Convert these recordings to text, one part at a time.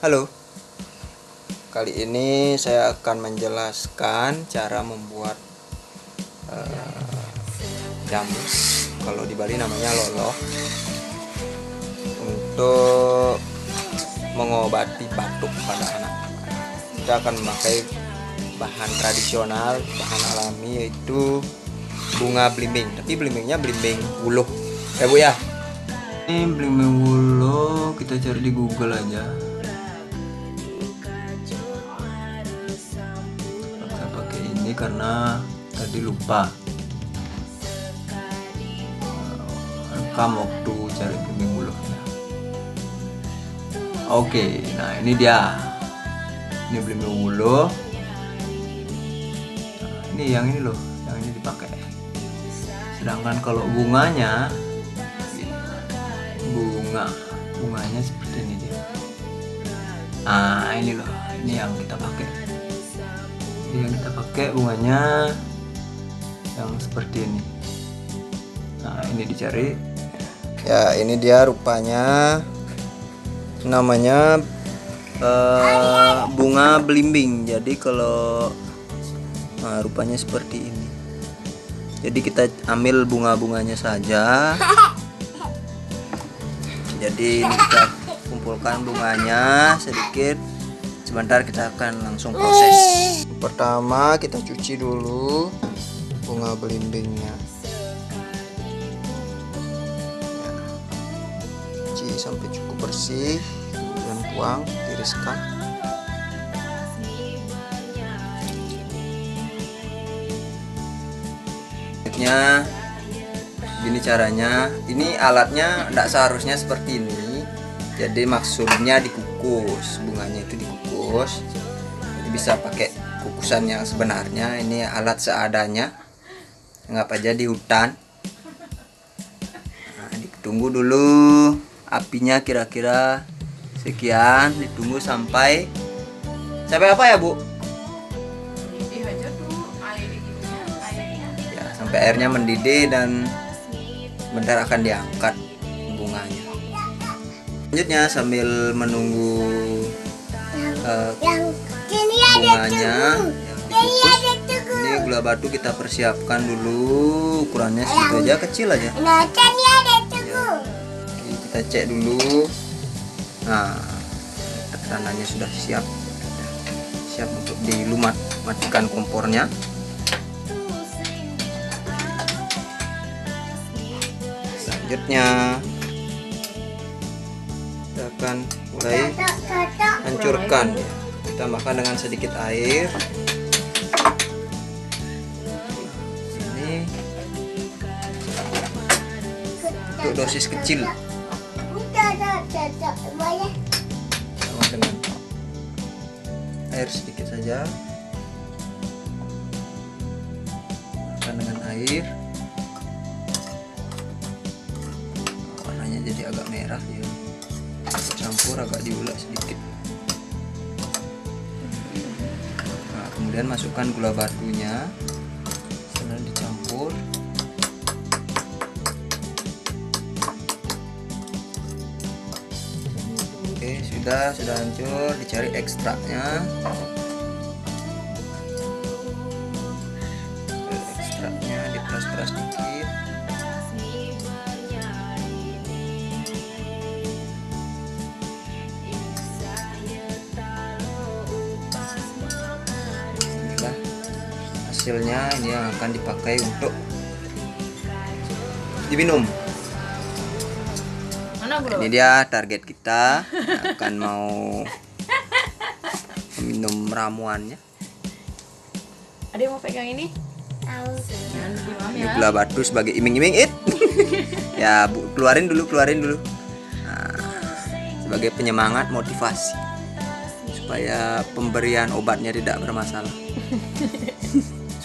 Halo, kali ini saya akan menjelaskan cara membuat jamu. Kalau di Bali namanya loloh, untuk mengobati batuk pada anak. Kita akan memakai bahan tradisional, bahan alami, yaitu bunga belimbing. Tapi belimbingnya belimbing wuluh ya Bu ya. Ini belimbing wuluh, kita cari di Google aja. Saya pakai ini karena tadi lupa rekam waktu cari belimbing wuluhnya. Oke, nah ini dia. Ini belimbing wuluh. Nah, ini yang ini loh, yang ini dipakai. Sedangkan kalau bunganya bunganya seperti ini dia. Nah ini loh, ini yang kita pakai. Ini yang kita pakai bunganya yang seperti ini. Nah ini dicari. Ya ini dia rupanya, namanya bunga belimbing. Jadi kalau rupanya seperti ini. Jadi kita ambil bunga-bunganya saja. Jadi ini kita kumpulkan bunganya sedikit. Sebentar kita akan langsung proses. Pertama kita cuci dulu bunga belimbingnya. Ya. Cuci sampai cukup bersih dan tuang, tiriskan. Gini caranya. Ini alatnya tidak seharusnya seperti ini. Jadi maksudnya dikukus, bunganya itu dikukus. Jadi bisa pakai kukusan yang sebenarnya. Ini alat seadanya, anggap aja di hutan. Nah, ditunggu dulu apinya kira-kira sekian. Ditunggu sampai apa ya Bu? Ya, sampai airnya mendidih dan bentar akan diangkat bunganya. Selanjutnya sambil menunggu bunganya dikukus, ini gula batu kita persiapkan dulu. Ukurannya segitu aja, kecil aja ya. Kita cek dulu. Nah, tandanya sudah siap untuk dilumat. Matikan kompornya. Selanjutnya kita akan mulai hancurkan. Ditambahkan dengan sedikit air. Ini untuk dosis kecil. Tambah dengan air sedikit saja. Tambahkan dengan air. Jadi agak merah ya, campur agak diulek sedikit. Nah, kemudian masukkan gula batunya, setelah dicampur. Oke, sudah hancur. Dicari ekstraknya. Ekstraknya diperas-peras sedikit. Hasilnya ini yang akan dipakai untuk diminum. Ini dia target kita, akan mau minum ramuannya. Ada yang mau pegang ini? Ini gula batu sebagai iming-iming ya Bu, keluarin dulu. Nah, sebagai penyemangat, motivasi supaya pemberian obatnya tidak bermasalah.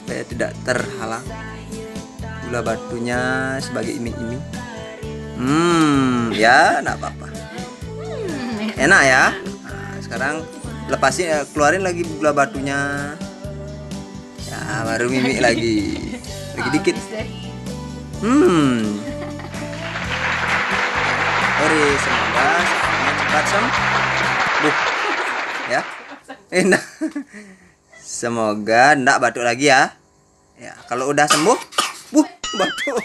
Supaya tidak terhalang. Gula batunya sebagai iming-iming. Ya enggak apa-apa. Enak ya. Nah, sekarang lepasin, keluarin lagi gula batunya. Ya, baru mimik lagi. Lagi dikit. Oke, semoga cepat sembuh. ya. Nah. Semoga ndak batuk lagi ya. Ya, kalau udah sembuh, batuk.